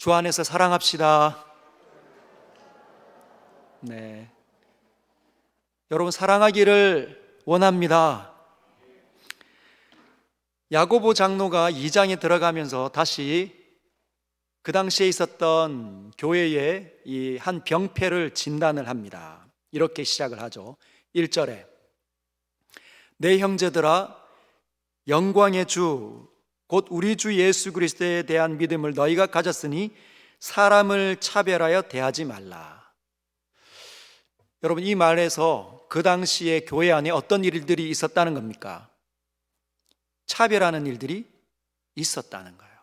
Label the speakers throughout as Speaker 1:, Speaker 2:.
Speaker 1: 주 안에서 사랑합시다. 네. 여러분, 사랑하기를 원합니다. 야고보 장로가 2장에 들어가면서 다시 그 당시에 있었던 교회의 이 한 병폐를 진단을 합니다. 이렇게 시작을 하죠. 1절에 내 형제들아, 영광의 주 곧 우리 주 예수 그리스도에 대한 믿음을 너희가 가졌으니 사람을 차별하여 대하지 말라. 여러분, 이 말에서 그 당시에 교회 안에 어떤 일들이 있었다는 겁니까? 차별하는 일들이 있었다는 거예요.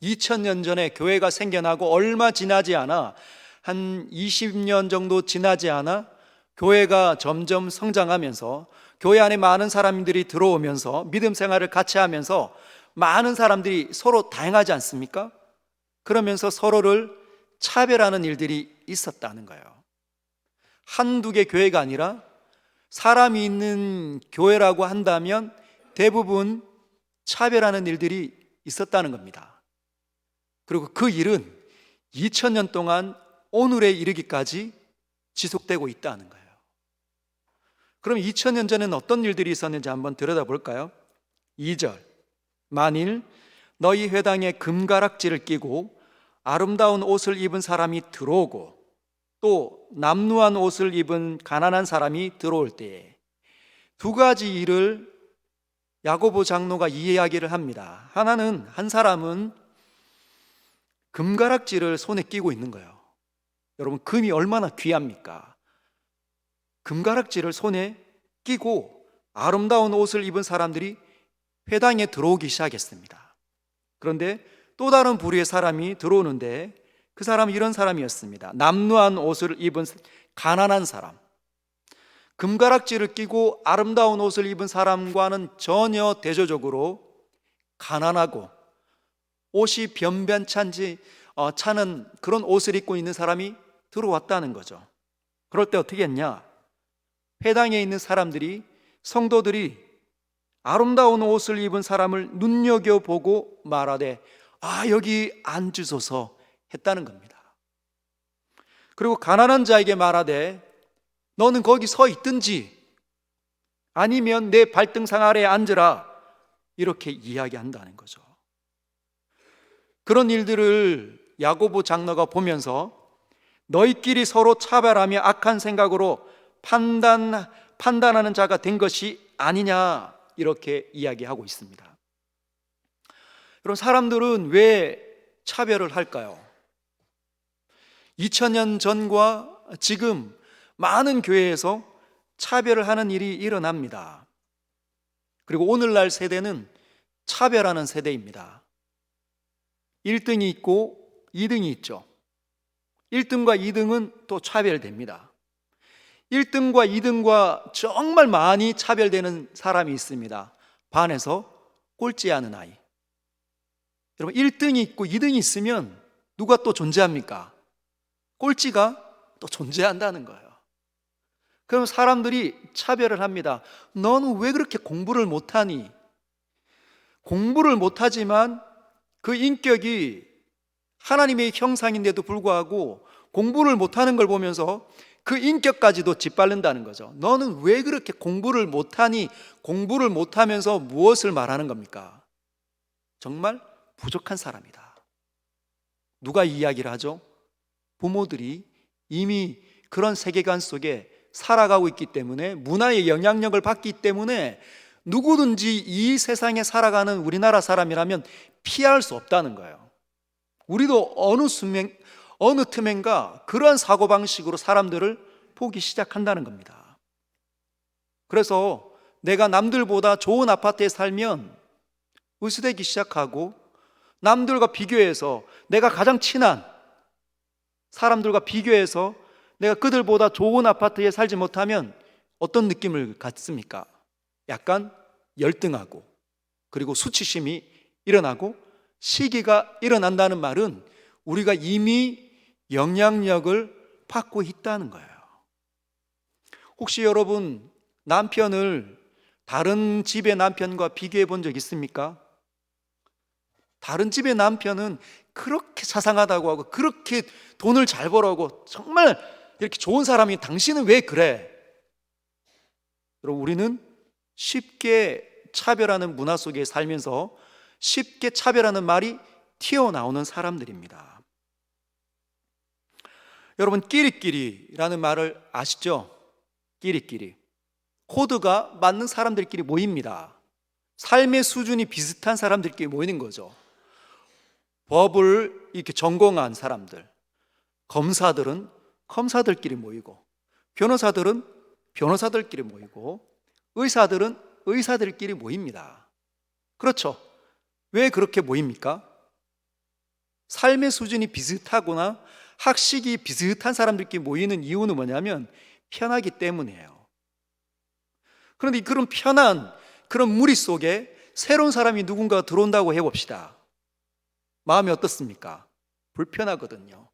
Speaker 1: 2000년 전에 교회가 생겨나고 얼마 지나지 않아, 한 20년 정도 지나지 않아 교회가 점점 성장하면서 교회 안에 많은 사람들이 들어오면서 믿음 생활을 같이 하면서 많은 사람들이 서로 다양하지 않습니까? 그러면서 서로를 차별하는 일들이 있었다는 거예요. 한두 개 교회가 아니라 사람이 있는 교회라고 한다면 대부분 차별하는 일들이 있었다는 겁니다. 그리고 그 일은 2000년 동안 오늘에 이르기까지 지속되고 있다는 거예요. 그럼 2000년 전에는 어떤 일들이 있었는지 한번 들여다볼까요? 2절 만일 너희 회당에 금가락지를 끼고 아름다운 옷을 입은 사람이 들어오고 또 남루한 옷을 입은 가난한 사람이 들어올 때에 두 가지 일을 야고보 장로가 이야기를 합니다. 하나는 한 사람은 금가락지를 손에 끼고 있는 거예요. 여러분, 금이 얼마나 귀합니까? 금가락지를 손에 끼고 아름다운 옷을 입은 사람들이 회당에 들어오기 시작했습니다. 그런데 또 다른 부류의 사람이 들어오는데 그 사람은 이런 사람이었습니다. 남루한 옷을 입은 가난한 사람. 금가락지를 끼고 아름다운 옷을 입은 사람과는 전혀 대조적으로 가난하고 옷이 변변찮지 차는 그런 옷을 입고 있는 사람이 들어왔다는 거죠. 그럴 때 어떻게 했냐? 회당에 있는 사람들이, 성도들이 아름다운 옷을 입은 사람을 눈여겨보고 말하되 여기 앉으소서 했다는 겁니다. 그리고 가난한 자에게 말하되 너는 거기 서 있든지 아니면 내 발등상 아래에 앉으라, 이렇게 이야기한다는 거죠. 그런 일들을 야고보 장로가 보면서 너희끼리 서로 차별하며 악한 생각으로 판단하는 자가 된 것이 아니냐, 이렇게 이야기하고 있습니다. 여러분, 사람들은 왜 차별을 할까요? 2000년 전과 지금 많은 교회에서 차별을 하는 일이 일어납니다. 그리고 오늘날 세대는 차별하는 세대입니다. 1등이 있고 2등이 있죠. 1등과 2등은 또 차별됩니다. 1등과 2등과 정말 많이 차별되는 사람이 있습니다. 반에서 꼴찌하는 아이. 여러분, 1등이 있고 2등이 있으면 누가 또 존재합니까? 꼴찌가 또 존재한다는 거예요. 그럼 사람들이 차별을 합니다. 너는 왜 그렇게 공부를 못하니? 공부를 못하지만 그 인격이 하나님의 형상인데도 불구하고 공부를 못하는 걸 보면서 그 인격까지도 짓밟는다는 거죠. 너는 왜 그렇게 공부를 못하니? 공부를 못하면서 무엇을 말하는 겁니까? 정말 부족한 사람이다. 누가 이 이야기를 하죠? 부모들이 이미 그런 세계관 속에 살아가고 있기 때문에, 문화의 영향력을 받기 때문에 누구든지 이 세상에 살아가는 우리나라 사람이라면 피할 수 없다는 거예요. 우리도 어느 틈엔가 그런 사고방식으로 사람들을 보기 시작한다는 겁니다. 그래서 내가 남들보다 좋은 아파트에 살면 으스대기 시작하고, 남들과 비교해서 내가 가장 친한 사람들과 비교해서 내가 그들보다 좋은 아파트에 살지 못하면 어떤 느낌을 갖습니까? 약간 열등하고, 그리고 수치심이 일어나고 시기가 일어난다는 말은 우리가 이미 영향력을 받고 있다는 거예요. 혹시 여러분 남편을 다른 집의 남편과 비교해 본 적 있습니까? 다른 집의 남편은 그렇게 자상하다고 하고 그렇게 돈을 잘 벌어오고 정말 이렇게 좋은 사람이 당신은 왜 그래? 여러분, 우리는 쉽게 차별하는 문화 속에 살면서 쉽게 차별하는 말이 튀어나오는 사람들입니다. 여러분, 끼리끼리라는 말을 아시죠? 끼리끼리. 코드가 맞는 사람들끼리 모입니다. 삶의 수준이 비슷한 사람들끼리 모이는 거죠. 법을 이렇게 전공한 사람들, 검사들은 검사들끼리 모이고, 변호사들은 변호사들끼리 모이고, 의사들은 의사들끼리 모입니다. 그렇죠? 왜 그렇게 모입니까? 삶의 수준이 비슷하거나 학식이 비슷한 사람들끼리 모이는 이유는 뭐냐면 편하기 때문이에요. 그런데 그런 편한 그런 무리 속에 새로운 사람이 누군가 들어온다고 해봅시다. 마음이 어떻습니까? 불편하거든요.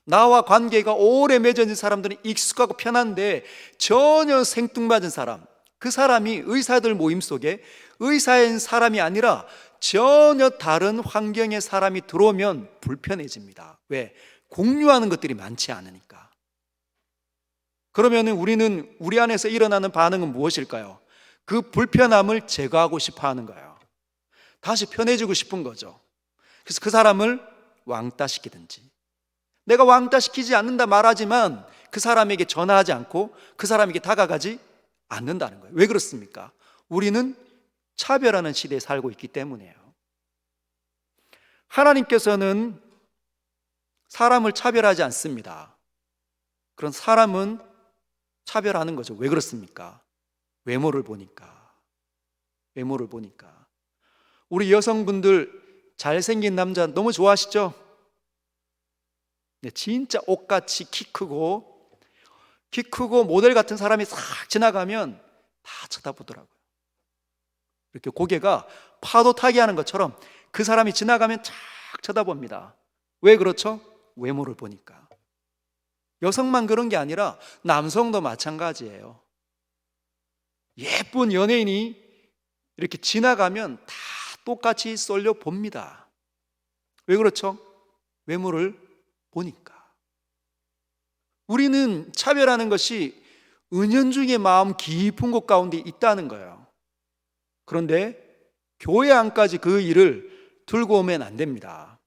Speaker 1: 나와 관계가 오래 맺어진 사람들은 익숙하고 편한데 전혀 생뚱맞은 사람, 그 사람이 의사들 모임 속에 의사인 사람이 아니라 전혀 다른 환경의 사람이 들어오면 불편해집니다. 왜? 공유하는 것들이 많지 않으니까. 그러면 우리는 우리 안에서 일어나는 반응은 무엇일까요? 그 불편함을 제거하고 싶어 하는 거예요. 다시 편해지고 싶은 거죠. 그래서 그 사람을 왕따시키든지, 내가 왕따시키지 않는다 말하지만 그 사람에게 전화하지 않고 그 사람에게 다가가지 않는다는 거예요. 왜 그렇습니까? 우리는 차별하는 시대에 살고 있기 때문이에요. 하나님께서는 사람을 차별하지 않습니다. 그런 사람은 차별하는 거죠. 왜 그렇습니까? 외모를 보니까. 외모를 보니까. 우리 여성분들 잘생긴 남자 너무 좋아하시죠? 네, 진짜 옷같이 키 크고 모델 같은 사람이 싹 지나가면 다 쳐다보더라고요. 이렇게 고개가 파도 타기 하는 것처럼 그 사람이 지나가면 쫙 쳐다봅니다. 왜 그렇죠? 외모를 보니까. 여성만 그런 게 아니라 남성도 마찬가지예요. 예쁜 연예인이 이렇게 지나가면 다 똑같이 쏠려 봅니다. 왜 그렇죠? 외모를 보니까. 우리는 차별하는 것이 은연중에 마음 깊은 곳 가운데 있다는 거예요. 그런데 교회 안까지 그 일을 들고 오면 안 됩니다.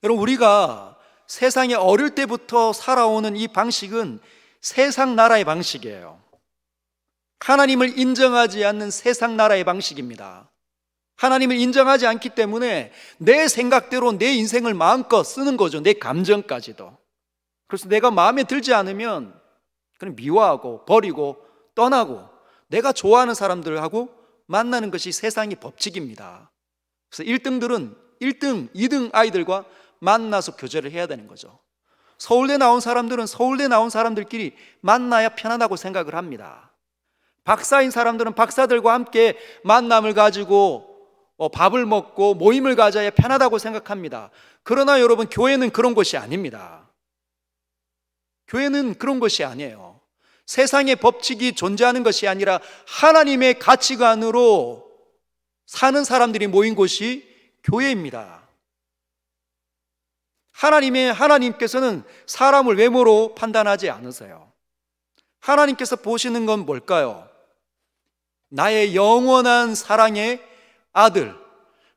Speaker 1: 여러분, 우리가 세상에 어릴 때부터 살아오는 이 방식은 세상 나라의 방식이에요. 하나님을 인정하지 않는 세상 나라의 방식입니다. 하나님을 인정하지 않기 때문에 내 생각대로 내 인생을 마음껏 쓰는 거죠. 내 감정까지도. 그래서 내가 마음에 들지 않으면 그냥 미워하고 버리고 떠나고 내가 좋아하는 사람들하고 만나는 것이 세상의 법칙입니다. 그래서 1등들은 1등, 2등 아이들과 만나서 교제를 해야 되는 거죠. 서울대 나온 사람들은 서울대 나온 사람들끼리 만나야 편하다고 생각을 합니다. 박사인 사람들은 박사들과 함께 만남을 가지고 밥을 먹고 모임을 가져야 편하다고 생각합니다. 그러나 여러분, 교회는 그런 곳이 아닙니다. 교회는 그런 것이 아니에요. 세상의 법칙이 존재하는 것이 아니라 하나님의 가치관으로 사는 사람들이 모인 곳이 교회입니다. 하나님께서는 사람을 외모로 판단하지 않으세요. 하나님께서 보시는 건 뭘까요? 나의 영원한 사랑의 아들,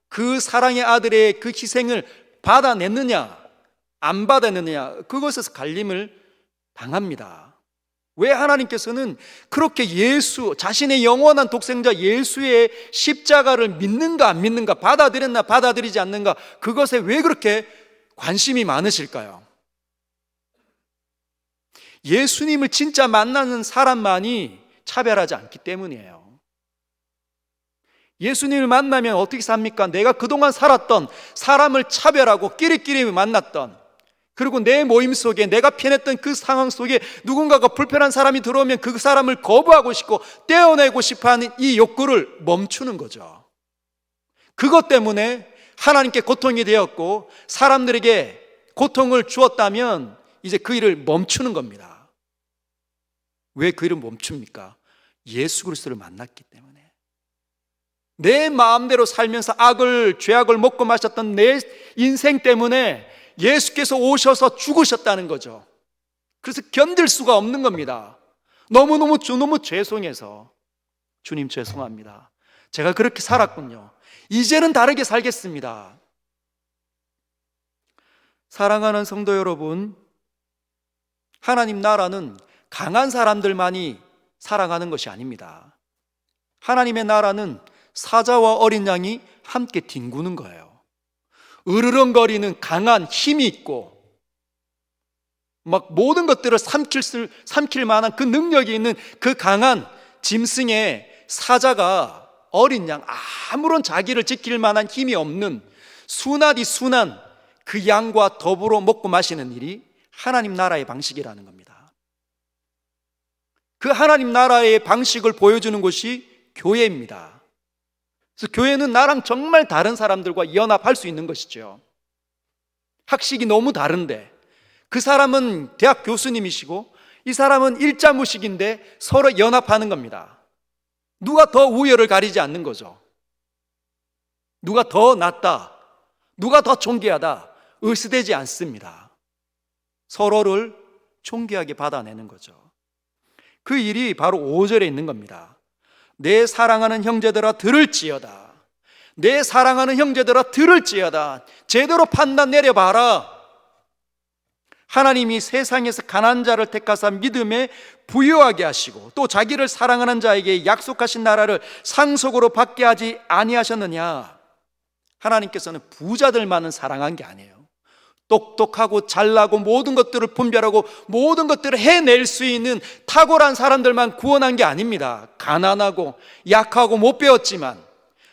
Speaker 1: 그 사랑의 아들의 그 희생을 받아냈느냐 안 받아냈느냐, 그것에서 갈림을 당합니다. 왜 하나님께서는 그렇게 자신의 영원한 독생자 예수의 십자가를 믿는가 안 믿는가, 받아들였나 받아들이지 않는가, 그것에 왜 그렇게 관심이 많으실까요? 예수님을 진짜 만나는 사람만이 차별하지 않기 때문이에요. 예수님을 만나면 어떻게 삽니까? 내가 그동안 살았던 사람을 차별하고 끼리끼리 만났던, 그리고 내 모임 속에 내가 편했던 그 상황 속에 누군가가 불편한 사람이 들어오면 그 사람을 거부하고 싶고 떼어내고 싶어하는 이 욕구를 멈추는 거죠. 그것 때문에 하나님께 고통이 되었고 사람들에게 고통을 주었다면 이제 그 일을 멈추는 겁니다. 왜 그 일을 멈춥니까? 예수 그리스도를 만났기 때문에. 내 마음대로 살면서 죄악을 먹고 마셨던 내 인생 때문에 예수께서 오셔서 죽으셨다는 거죠. 그래서 견딜 수가 없는 겁니다. 너무 죄송해서 주님 죄송합니다. 제가 그렇게 살았군요. 이제는 다르게 살겠습니다. 사랑하는 성도 여러분, 하나님 나라는 강한 사람들만이 사랑하는 것이 아닙니다. 하나님의 나라는 사자와 어린 양이 함께 뒹구는 거예요. 으르렁거리는 강한 힘이 있고 막 모든 것들을 삼킬 만한 그 능력이 있는 그 강한 짐승의 사자가 어린 양, 아무런 자기를 지킬 만한 힘이 없는 순하디 순한 그 양과 더불어 먹고 마시는 일이 하나님 나라의 방식이라는 겁니다. 그 하나님 나라의 방식을 보여주는 곳이 교회입니다. 그래서 교회는 나랑 정말 다른 사람들과 연합할 수 있는 것이죠. 학식이 너무 다른데 그 사람은 대학 교수님이시고 이 사람은 일자무식인데 서로 연합하는 겁니다. 누가 더 우열을 가리지 않는 거죠. 누가 더 낫다, 누가 더 존귀하다 의스대지 않습니다. 서로를 존귀하게 받아내는 거죠. 그 일이 바로 5절에 있는 겁니다. 내 사랑하는 형제들아 들을지어다. 내 사랑하는 형제들아 들을지어다. 제대로 판단 내려봐라. 하나님이 세상에서 가난한 자를 택하사 믿음에 부유하게 하시고 또 자기를 사랑하는 자에게 약속하신 나라를 상속으로 받게 하지 아니하셨느냐. 하나님께서는 부자들만은 사랑한 게 아니에요. 똑똑하고 잘나고 모든 것들을 분별하고 모든 것들을 해낼 수 있는 탁월한 사람들만 구원한 게 아닙니다. 가난하고 약하고 못 배웠지만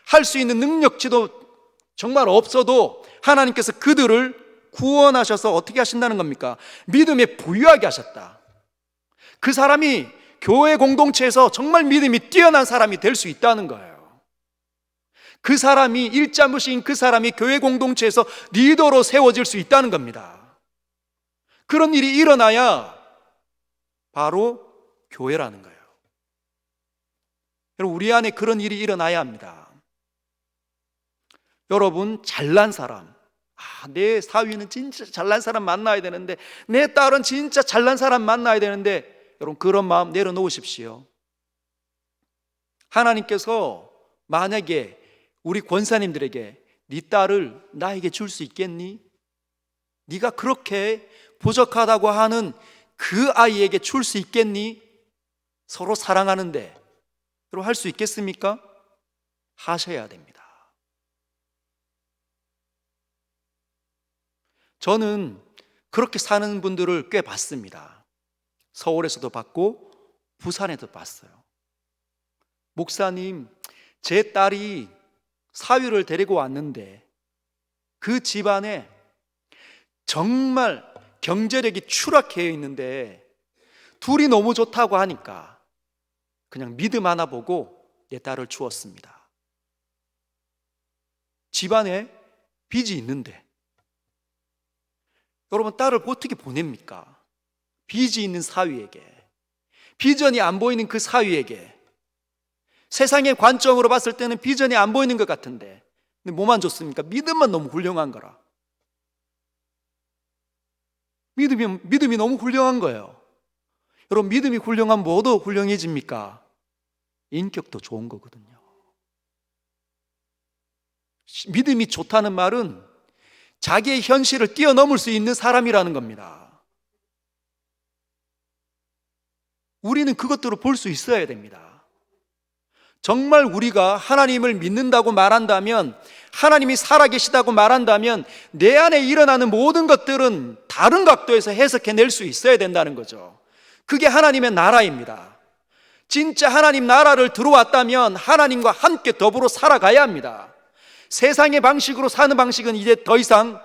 Speaker 1: 할 수 있는 능력치도 정말 없어도 하나님께서 그들을 구원하셔서 어떻게 하신다는 겁니까? 믿음에 부유하게 하셨다. 그 사람이 교회 공동체에서 정말 믿음이 뛰어난 사람이 될 수 있다는 거예요. 그 사람이 일자무식인 그 사람이 교회 공동체에서 리더로 세워질 수 있다는 겁니다. 그런 일이 일어나야 바로 교회라는 거예요. 여러분, 우리 안에 그런 일이 일어나야 합니다. 여러분, 잘난 사람, 내 사위는 진짜 잘난 사람 만나야 되는데, 내 딸은 진짜 잘난 사람 만나야 되는데, 여러분 그런 마음 내려놓으십시오. 하나님께서 만약에 우리 권사님들에게 네 딸을 나에게 줄 수 있겠니? 네가 그렇게 부족하다고 하는 그 아이에게 줄 수 있겠니? 서로 사랑하는데 여러분 할 수 있겠습니까? 하셔야 됩니다. 저는 그렇게 사는 분들을 꽤 봤습니다. 서울에서도 봤고 부산에도 봤어요. 목사님, 제 딸이 사위를 데리고 왔는데 그 집안에 정말 경제력이 추락해 있는데 둘이 너무 좋다고 하니까 그냥 믿음 하나 보고 내 딸을 주었습니다. 집안에 빚이 있는데 여러분 딸을 어떻게 보냅니까? 빚이 있는 사위에게, 비전이 안 보이는 그 사위에게. 세상의 관점으로 봤을 때는 비전이 안 보이는 것 같은데 근데 뭐만 좋습니까? 믿음만 너무 훌륭한 거라. 믿음이 너무 훌륭한 거예요. 여러분 믿음이 훌륭한 뭐도 훌륭해집니까? 인격도 좋은 거거든요. 믿음이 좋다는 말은 자기의 현실을 뛰어넘을 수 있는 사람이라는 겁니다. 우리는 그것들을 볼 수 있어야 됩니다. 정말 우리가 하나님을 믿는다고 말한다면, 하나님이 살아계시다고 말한다면 내 안에 일어나는 모든 것들은 다른 각도에서 해석해낼 수 있어야 된다는 거죠. 그게 하나님의 나라입니다. 진짜 하나님 나라를 들어왔다면 하나님과 함께 더불어 살아가야 합니다. 세상의 방식으로 사는 방식은 이제 더 이상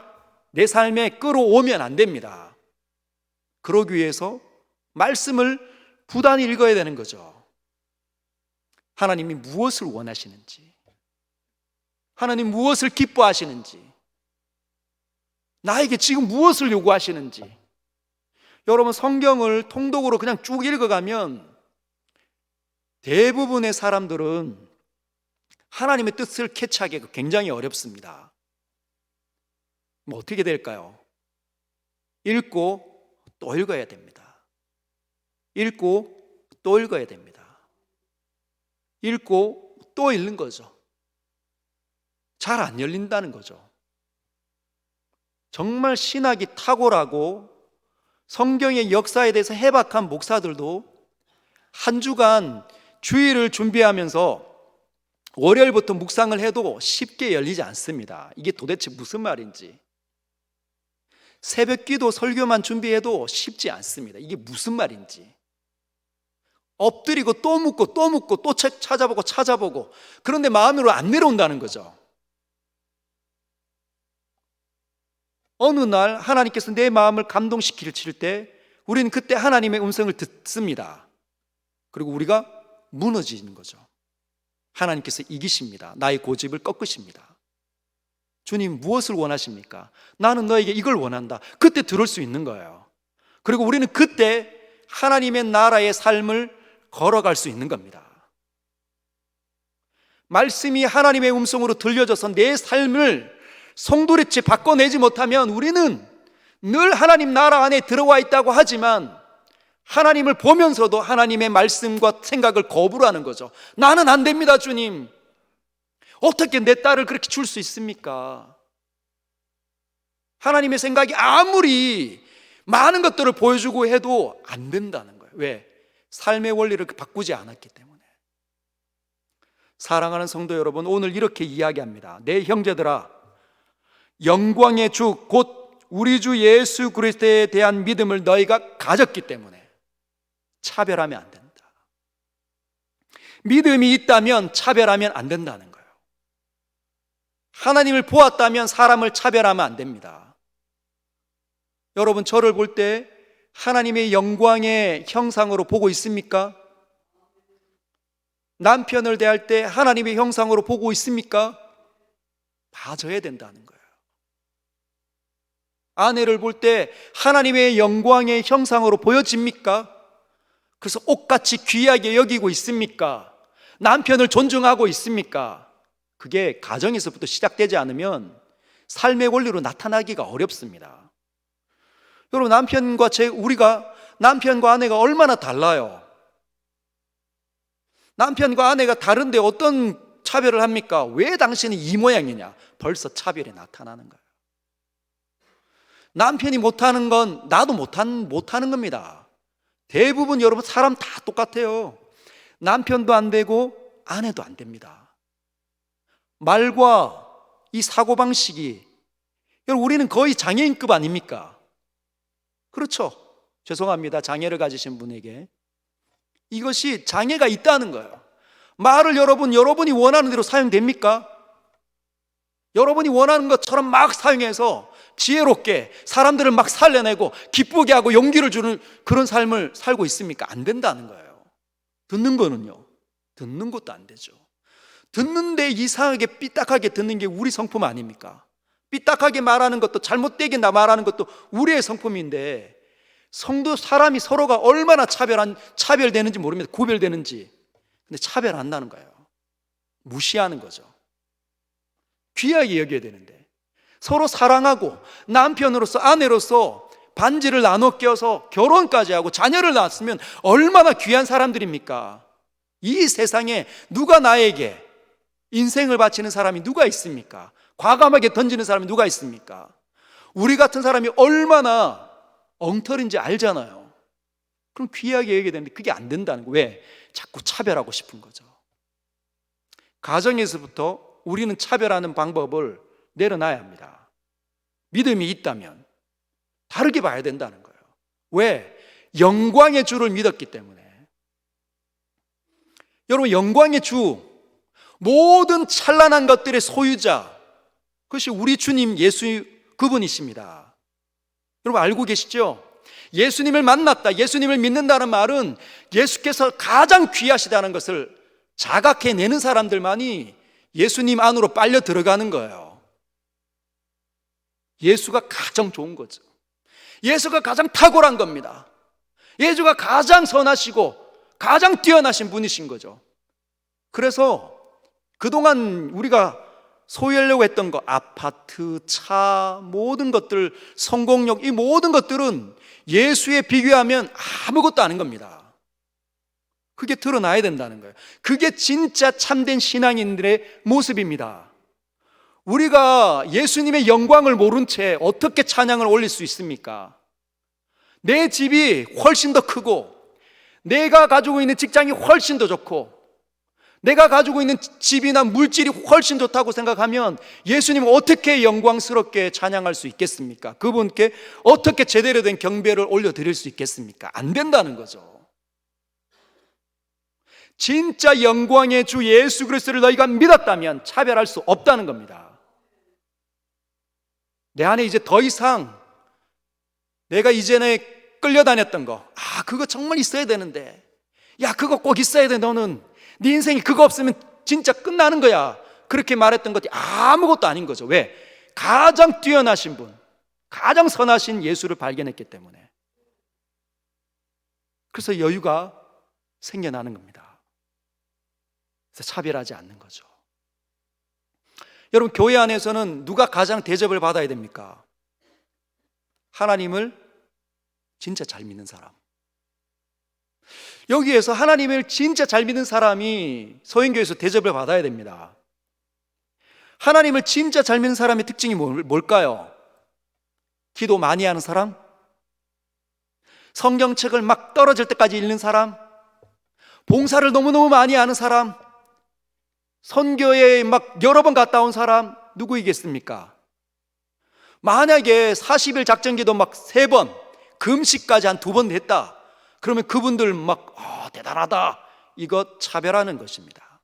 Speaker 1: 내 삶에 끌어오면 안 됩니다. 그러기 위해서 말씀을 부단히 읽어야 되는 거죠. 하나님이 무엇을 원하시는지, 하나님 무엇을 기뻐하시는지, 나에게 지금 무엇을 요구하시는지. 여러분 성경을 통독으로 그냥 쭉 읽어가면 대부분의 사람들은 하나님의 뜻을 캐치하기가 굉장히 어렵습니다. 어떻게 될까요? 읽고 또 읽어야 됩니다. 읽고 또 읽어야 됩니다. 읽고 또 읽는 거죠. 잘 안 열린다는 거죠. 정말 신학이 탁월하고 성경의 역사에 대해서 해박한 목사들도 한 주간 주일을 준비하면서 월요일부터 묵상을 해도 쉽게 열리지 않습니다. 이게 도대체 무슨 말인지. 새벽 기도 설교만 준비해도 쉽지 않습니다. 이게 무슨 말인지. 엎드리고 또 묻고 또 묻고 또 찾아보고 그런데 마음으로 안 내려온다는 거죠. 어느 날 하나님께서 내 마음을 감동시킬 때 우리는 그때 하나님의 음성을 듣습니다. 그리고 우리가 무너지는 거죠. 하나님께서 이기십니다. 나의 고집을 꺾으십니다. 주님 무엇을 원하십니까? 나는 너에게 이걸 원한다. 그때 들을 수 있는 거예요. 그리고 우리는 그때 하나님의 나라의 삶을 걸어갈 수 있는 겁니다. 말씀이 하나님의 음성으로 들려져서 내 삶을 송두리째 바꿔내지 못하면 우리는 늘 하나님 나라 안에 들어와 있다고 하지만 하나님을 보면서도 하나님의 말씀과 생각을 거부를 하는 거죠. 나는 안 됩니다, 주님. 어떻게 내 딸을 그렇게 줄 수 있습니까? 하나님의 생각이 아무리 많은 것들을 보여주고 해도 안 된다는 거예요. 왜? 삶의 원리를 바꾸지 않았기 때문에. 사랑하는 성도 여러분, 오늘 이렇게 이야기합니다. 내 형제들아, 영광의 주 곧 우리 주 예수 그리스도에 대한 믿음을 너희가 가졌기 때문에 차별하면 안 된다. 믿음이 있다면 차별하면 안 된다는 거예요. 하나님을 보았다면 사람을 차별하면 안 됩니다. 여러분, 저를 볼 때 하나님의 영광의 형상으로 보고 있습니까? 남편을 대할 때 하나님의 형상으로 보고 있습니까? 봐줘야 된다는 거예요. 아내를 볼 때 하나님의 영광의 형상으로 보여집니까? 그래서 옷같이 귀하게 여기고 있습니까? 남편을 존중하고 있습니까? 그게 가정에서부터 시작되지 않으면 삶의 원리로 나타나기가 어렵습니다. 여러분, 우리가 남편과 아내가 얼마나 달라요? 남편과 아내가 다른데 어떤 차별을 합니까? 왜 당신은 이 모양이냐? 벌써 차별이 나타나는 거예요. 남편이 못하는 건 나도 못하는 겁니다. 대부분 여러분 사람 다 똑같아요. 남편도 안 되고 아내도 안 됩니다. 말과 이 사고방식이, 여러분 우리는 거의 장애인급 아닙니까? 그렇죠? 죄송합니다. 장애를 가지신 분에게 이것이 장애가 있다는 거예요. 말을 여러분이 원하는 대로 사용됩니까? 여러분이 원하는 것처럼 막 사용해서 지혜롭게 사람들을 막 살려내고 기쁘게 하고 용기를 주는 그런 삶을 살고 있습니까? 안 된다는 거예요. 듣는 거는요, 듣는 것도 안 되죠. 듣는데 이상하게 삐딱하게 듣는 게 우리 성품 아닙니까? 삐딱하게 말하는 것도, 잘못되게 말하는 것도 우리의 성품인데, 성도 사람이 서로가 얼마나 차별되는지 모릅니다. 구별되는지. 근데 차별 안 나는 거예요. 무시하는 거죠. 귀하게 여겨야 되는데, 서로 사랑하고 남편으로서 아내로서 반지를 나눠 껴서 결혼까지 하고 자녀를 낳았으면 얼마나 귀한 사람들입니까? 이 세상에 누가 나에게 인생을 바치는 사람이 누가 있습니까? 과감하게 던지는 사람이 누가 있습니까? 우리 같은 사람이 얼마나 엉터리인지 알잖아요. 그럼 귀하게 여겨야 되는데 그게 안 된다는 거예요. 왜? 자꾸 차별하고 싶은 거죠. 가정에서부터 우리는 차별하는 방법을 내려놔야 합니다. 믿음이 있다면 다르게 봐야 된다는 거예요. 왜? 영광의 주를 믿었기 때문에. 여러분, 영광의 주, 모든 찬란한 것들의 소유자, 그것이 우리 주님 예수 그분이십니다. 여러분 알고 계시죠? 예수님을 만났다, 예수님을 믿는다는 말은 예수께서 가장 귀하시다는 것을 자각해내는 사람들만이 예수님 안으로 빨려 들어가는 거예요. 예수가 가장 좋은 거죠. 예수가 가장 탁월한 겁니다. 예수가 가장 선하시고 가장 뛰어나신 분이신 거죠. 그래서 그동안 우리가 소유하려고 했던 거, 아파트, 차, 모든 것들, 성공력, 이 모든 것들은 예수에 비교하면 아무것도 아닌 겁니다. 그게 드러나야 된다는 거예요. 그게 진짜 참된 신앙인들의 모습입니다. 우리가 예수님의 영광을 모른 채 어떻게 찬양을 올릴 수 있습니까? 내 집이 훨씬 더 크고, 내가 가지고 있는 직장이 훨씬 더 좋고, 내가 가지고 있는 집이나 물질이 훨씬 좋다고 생각하면 예수님은 어떻게 영광스럽게 찬양할 수 있겠습니까? 그분께 어떻게 제대로 된 경배를 올려드릴 수 있겠습니까? 안 된다는 거죠. 진짜 영광의 주 예수 그리스도를 너희가 믿었다면 차별할 수 없다는 겁니다. 내 안에 이제 더 이상 내가 이전에 끌려다녔던 거, 그거 정말 있어야 되는데, 야, 그거 꼭 있어야 돼. 너는 네 인생이 그거 없으면 진짜 끝나는 거야. 그렇게 말했던 것이 아무것도 아닌 거죠. 왜? 가장 뛰어나신 분, 가장 선하신 예수를 발견했기 때문에. 그래서 여유가 생겨나는 겁니다. 그래서 차별하지 않는 거죠. 여러분, 교회 안에서는 누가 가장 대접을 받아야 됩니까? 하나님을 진짜 잘 믿는 사람. 여기에서 하나님을 진짜 잘 믿는 사람이 소형교회에서 대접을 받아야 됩니다. 하나님을 진짜 잘 믿는 사람의 특징이 뭘까요? 기도 많이 하는 사람? 성경책을 막 떨어질 때까지 읽는 사람? 봉사를 너무너무 많이 하는 사람? 선교에 막 여러 번 갔다 온 사람? 누구이겠습니까? 만약에 40일 작전기도 막 3번, 금식까지 한 2번 했다, 그러면 그분들 막 대단하다, 이거 차별하는 것입니다.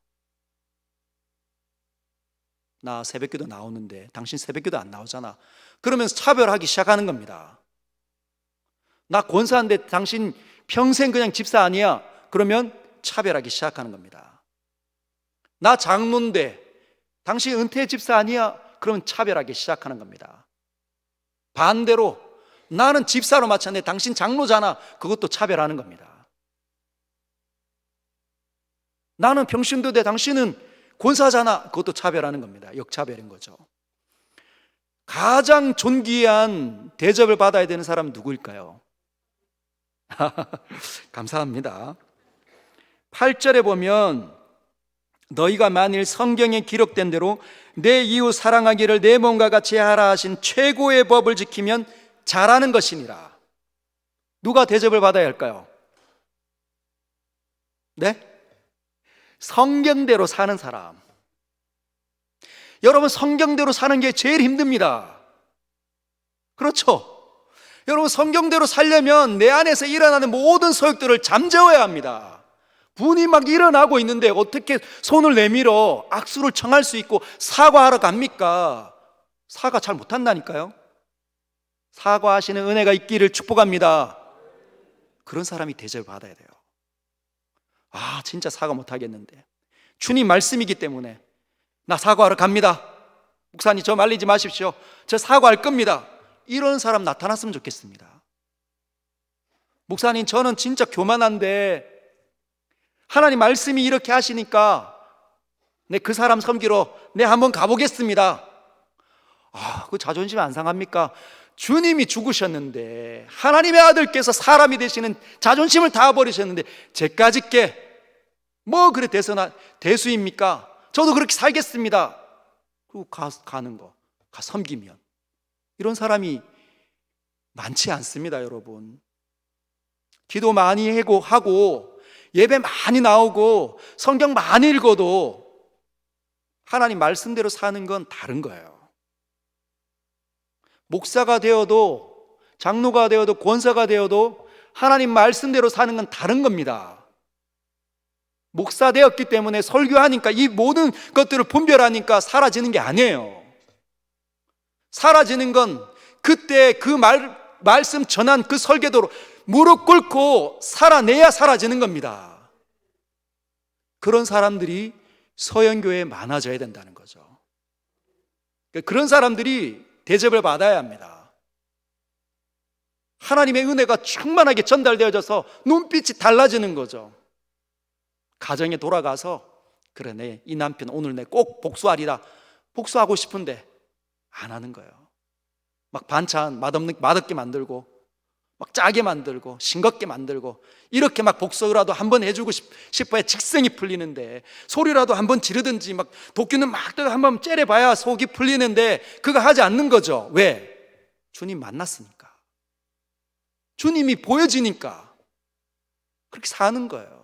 Speaker 1: 나 새벽기도 나오는데 당신 새벽기도 안 나오잖아. 그러면서 차별하기 시작하는 겁니다. 나 권사인데 당신 평생 그냥 집사 아니야. 그러면 차별하기 시작하는 겁니다. 나 장로인데 당신 은퇴 집사 아니야. 그러면 차별하기 시작하는 겁니다. 반대로 나는 집사로 마쳤는데 당신 장로잖아. 그것도 차별하는 겁니다. 나는 평신도인데 당신은 권사잖아. 그것도 차별하는 겁니다. 역차별인 거죠. 가장 존귀한 대접을 받아야 되는 사람은 누구일까요? 감사합니다. 8절에 보면 너희가 만일 성경에 기록된 대로 내 이웃 사랑하기를 내 몸과 같이 하라 하신 최고의 법을 지키면 잘하는 것이니라. 누가 대접을 받아야 할까요? 네? 성경대로 사는 사람. 여러분, 성경대로 사는 게 제일 힘듭니다. 그렇죠? 여러분, 성경대로 살려면 내 안에서 일어나는 모든 소욕들을 잠재워야 합니다. 분이 막 일어나고 있는데 어떻게 손을 내밀어 악수를 청할 수 있고 사과하러 갑니까? 사과 잘 못한다니까요. 사과하시는 은혜가 있기를 축복합니다. 그런 사람이 대접을 받아야 돼요. 진짜 사과 못하겠는데 주님 말씀이기 때문에 나 사과하러 갑니다. 목사님, 저 말리지 마십시오. 저 사과할 겁니다. 이런 사람 나타났으면 좋겠습니다. 목사님, 저는 진짜 교만한데 하나님 말씀이 이렇게 하시니까 그 사람 섬기러 한번 가보겠습니다. 그 자존심 안 상합니까? 주님이 죽으셨는데 하나님의 아들께서 사람이 되시는 자존심을 다 버리셨는데 제까짓게 뭐 그래 대수입니까? 저도 그렇게 살겠습니다. 그리고 가는 거, 섬기면. 이런 사람이 많지 않습니다, 여러분. 기도 많이 하고 예배 많이 나오고 성경 많이 읽어도 하나님 말씀대로 사는 건 다른 거예요. 목사가 되어도 장로가 되어도 권사가 되어도 하나님 말씀대로 사는 건 다른 겁니다. 목사 되었기 때문에 설교하니까 이 모든 것들을 분별하니까 사라지는 게 아니에요. 사라지는 건 그때 그 말씀 전한 그 설계도로 무릎 꿇고 살아내야 사라지는 겁니다. 그런 사람들이 서영교회에 많아져야 된다는 거죠. 그런 사람들이 대접을 받아야 합니다. 하나님의 은혜가 충만하게 전달되어져서 눈빛이 달라지는 거죠. 가정에 돌아가서 그래, 이 남편 오늘 내 꼭 복수하리라. 복수하고 싶은데 안 하는 거예요. 막 반찬 맛없게 만들고, 막 짜게 만들고, 싱겁게 만들고, 이렇게 막 복수라도 한번 해주고 싶어야 직성이 풀리는데, 소리라도 한번 지르든지 막 도끼는 막 한번 째려봐야 속이 풀리는데 그거 하지 않는 거죠. 왜? 주님 만났으니까, 주님이 보여지니까 그렇게 사는 거예요.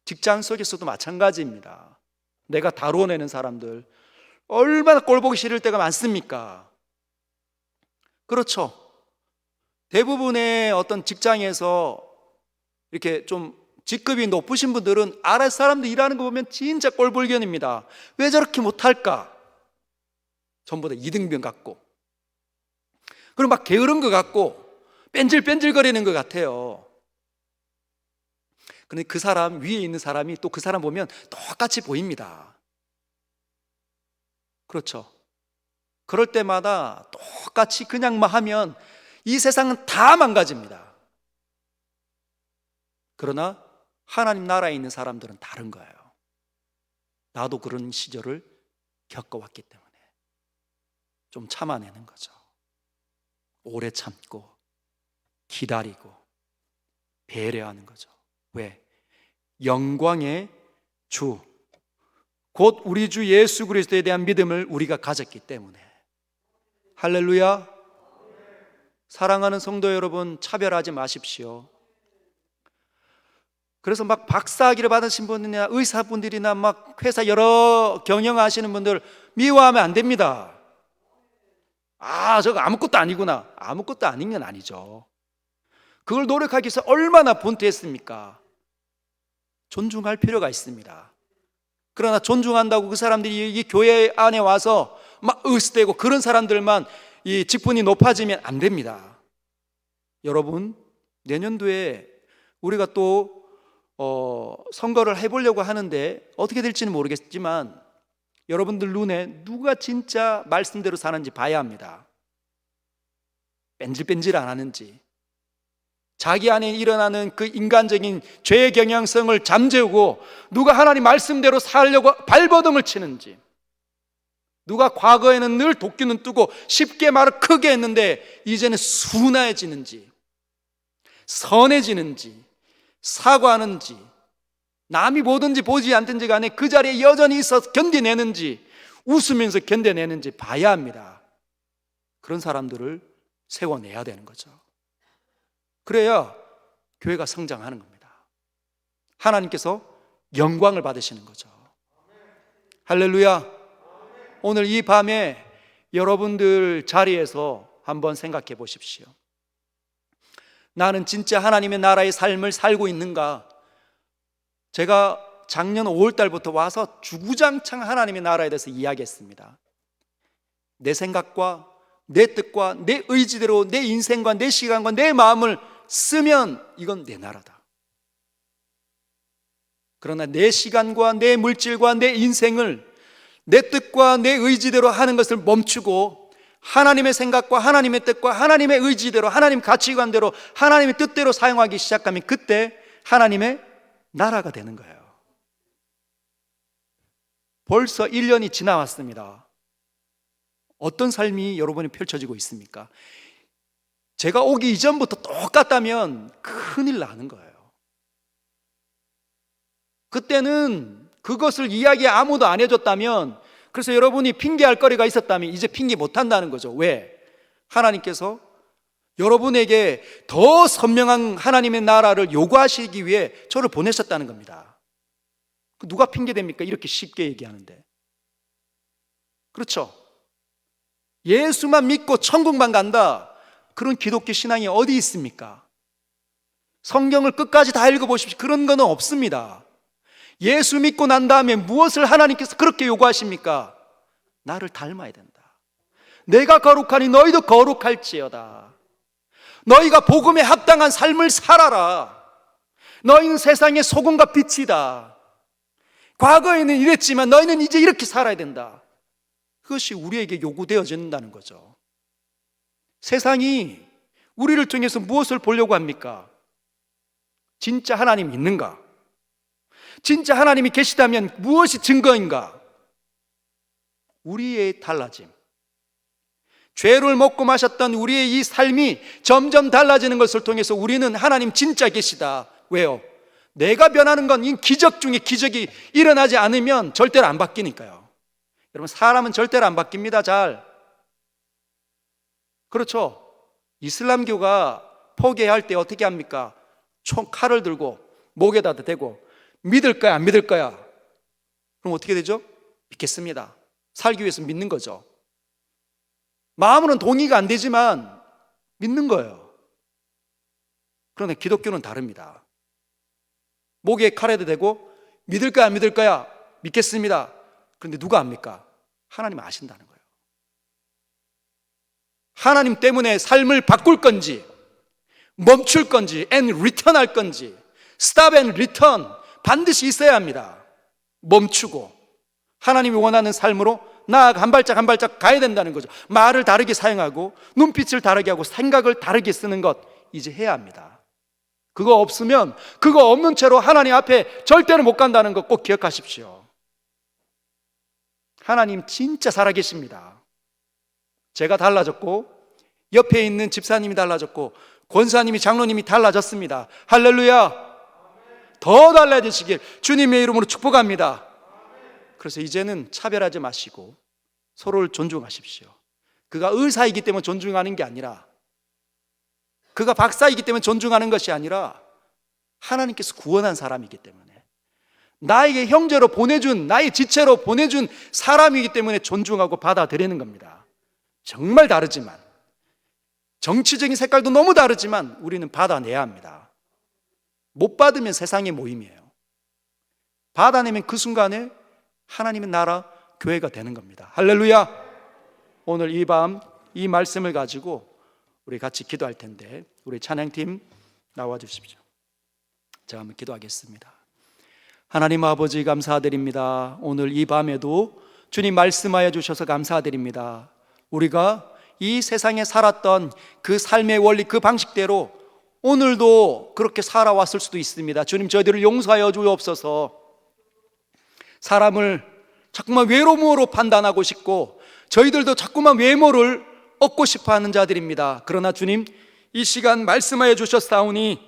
Speaker 1: 직장 속에서도 마찬가지입니다. 내가 다루어내는 사람들 얼마나 꼴보기 싫을 때가 많습니까? 그렇죠. 대부분의 어떤 직장에서 이렇게 좀 직급이 높으신 분들은 아래 사람들 일하는 거 보면 진짜 꼴불견입니다. 왜 저렇게 못할까? 전부 다 이등병 같고, 그리고 막 게으른 것 같고, 뺀질뺀질거리는 것 같아요. 그런데 그 사람 위에 있는 사람이 또 그 사람 보면 똑같이 보입니다. 그렇죠. 그럴 때마다 똑같이 그냥만 하면 이 세상은 다 망가집니다. 그러나 하나님 나라에 있는 사람들은 다른 거예요. 나도 그런 시절을 겪어왔기 때문에 좀 참아내는 거죠. 오래 참고 기다리고 배려하는 거죠. 왜? 영광의 주, 곧 우리 주 예수 그리스도에 대한 믿음을 우리가 가졌기 때문에. 할렐루야. 사랑하는 성도 여러분, 차별하지 마십시오. 그래서 막 박사학위를 받으신 분이나 의사분들이나 막 회사 여러 경영하시는 분들 미워하면 안 됩니다. 저거 아무것도 아니구나. 아무것도 아닌 건 아니죠. 그걸 노력하기 위해서 얼마나 분투했습니까? 존중할 필요가 있습니다. 그러나 존중한다고 그 사람들이 이 교회 안에 와서 막 으스대고 그런 사람들만 이 직분이 높아지면 안 됩니다. 여러분, 내년도에 우리가 또 선거를 해보려고 하는데 어떻게 될지는 모르겠지만 여러분들 눈에 누가 진짜 말씀대로 사는지 봐야 합니다. 뺀질뺀질 안 하는지, 자기 안에 일어나는 그 인간적인 죄의 경향성을 잠재우고 누가 하나님 말씀대로 살려고 발버둥을 치는지, 누가 과거에는 늘 도끼는 뜨고 쉽게 말을 크게 했는데 이제는 순화해지는지, 선해지는지, 사과하는지, 남이 보든지 보지 않든지 간에 그 자리에 여전히 있어서 견뎌내는지, 웃으면서 견뎌내는지 봐야 합니다. 그런 사람들을 세워내야 되는 거죠. 그래야 교회가 성장하는 겁니다. 하나님께서 영광을 받으시는 거죠. 할렐루야. 오늘 이 밤에 여러분들 자리에서 한번 생각해 보십시오. 나는 진짜 하나님의 나라의 삶을 살고 있는가? 제가 작년 5월 달부터 와서 주구장창 하나님의 나라에 대해서 이야기했습니다. 내 생각과 내 뜻과 내 의지대로 내 인생과 내 시간과 내 마음을 쓰면 이건 내 나라다. 그러나 내 시간과 내 물질과 내 인생을 내 뜻과 내 의지대로 하는 것을 멈추고 하나님의 생각과 하나님의 뜻과 하나님의 의지대로, 하나님 가치관대로, 하나님의 뜻대로 사용하기 시작하면 그때 하나님의 나라가 되는 거예요. 벌써 1년이 지나왔습니다. 어떤 삶이 여러분이 펼쳐지고 있습니까? 제가 오기 이전부터 똑같다면 큰일 나는 거예요. 그때는 그것을 이야기 아무도 안 해줬다면, 그래서 여러분이 핑계할 거리가 있었다면 이제 핑계 못 한다는 거죠. 왜? 하나님께서 여러분에게 더 선명한 하나님의 나라를 요구하시기 위해 저를 보내셨다는 겁니다. 누가 핑계됩니까? 이렇게 쉽게 얘기하는데. 그렇죠? 예수만 믿고 천국만 간다, 그런 기독교 신앙이 어디 있습니까? 성경을 끝까지 다 읽어보십시오. 그런 거는 없습니다. 예수 믿고 난 다음에 무엇을 하나님께서 그렇게 요구하십니까? 나를 닮아야 된다. 내가 거룩하니 너희도 거룩할지어다. 너희가 복음에 합당한 삶을 살아라. 너희는 세상의 소금과 빛이다. 과거에는 이랬지만 너희는 이제 이렇게 살아야 된다. 그것이 우리에게 요구되어진다는 거죠. 세상이 우리를 통해서 무엇을 보려고 합니까? 진짜 하나님 있는가? 진짜 하나님이 계시다면 무엇이 증거인가? 우리의 달라짐. 죄를 먹고 마셨던 우리의 이 삶이 점점 달라지는 것을 통해서 우리는 하나님 진짜 계시다. 왜요? 내가 변하는 건 이 기적 중에 기적이 일어나지 않으면 절대로 안 바뀌니까요. 여러분, 사람은 절대로 안 바뀝니다. 잘. 그렇죠? 이슬람교가 포기할 때 어떻게 합니까? 칼을 들고 목에다 대고 믿을 거야, 안 믿을 거야? 그럼 어떻게 되죠? 믿겠습니다. 살기 위해서 믿는 거죠. 마음으로는 동의가 안 되지만 믿는 거예요. 그런데 기독교는 다릅니다. 목에 칼에도 대고 믿을 거야, 안 믿을 거야? 믿겠습니다. 그런데 누가 압니까? 하나님 아신다는 거예요. 하나님 때문에 삶을 바꿀 건지, 멈출 건지, and return 할 건지, stop and return 반드시 있어야 합니다. 멈추고 하나님이 원하는 삶으로 나아가 한 발짝 한 발짝 가야 된다는 거죠. 말을 다르게 사용하고 눈빛을 다르게 하고 생각을 다르게 쓰는 것 이제 해야 합니다. 그거 없으면, 그거 없는 채로 하나님 앞에 절대로 못 간다는 것 꼭 기억하십시오. 하나님 진짜 살아계십니다. 제가 달라졌고 옆에 있는 집사님이 달라졌고 권사님이, 장로님이 달라졌습니다. 할렐루야. 더 달라지시길 주님의 이름으로 축복합니다. 그래서 이제는 차별하지 마시고 서로를 존중하십시오. 그가 의사이기 때문에 존중하는 게 아니라, 그가 박사이기 때문에 존중하는 것이 아니라 하나님께서 구원한 사람이기 때문에, 나에게 형제로 보내준, 나의 지체로 보내준 사람이기 때문에 존중하고 받아들이는 겁니다. 정말 다르지만, 정치적인 색깔도 너무 다르지만 우리는 받아내야 합니다. 못 받으면 세상의 모임이에요. 받아내면 그 순간에 하나님의 나라, 교회가 되는 겁니다. 할렐루야. 오늘 이 밤 이 말씀을 가지고 우리 같이 기도할 텐데 우리 찬양팀 나와 주십시오. 제가 한번 기도하겠습니다. 하나님 아버지, 감사드립니다. 오늘 이 밤에도 주님 말씀하여 주셔서 감사드립니다. 우리가 이 세상에 살았던 그 삶의 원리, 그 방식대로 오늘도 그렇게 살아왔을 수도 있습니다. 주님, 저희들을 용서하여 주옵소서. 사람을 자꾸만 외로움으로 판단하고 싶고 저희들도 자꾸만 외모를 얻고 싶어하는 자들입니다. 그러나 주님, 이 시간 말씀하여 주셨사오니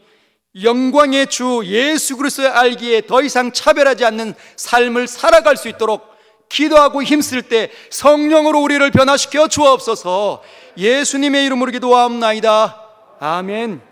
Speaker 1: 영광의 주 예수 그리스도의 알기에 더 이상 차별하지 않는 삶을 살아갈 수 있도록 기도하고 힘쓸 때 성령으로 우리를 변화시켜 주옵소서. 예수님의 이름으로 기도하옵나이다. 아멘.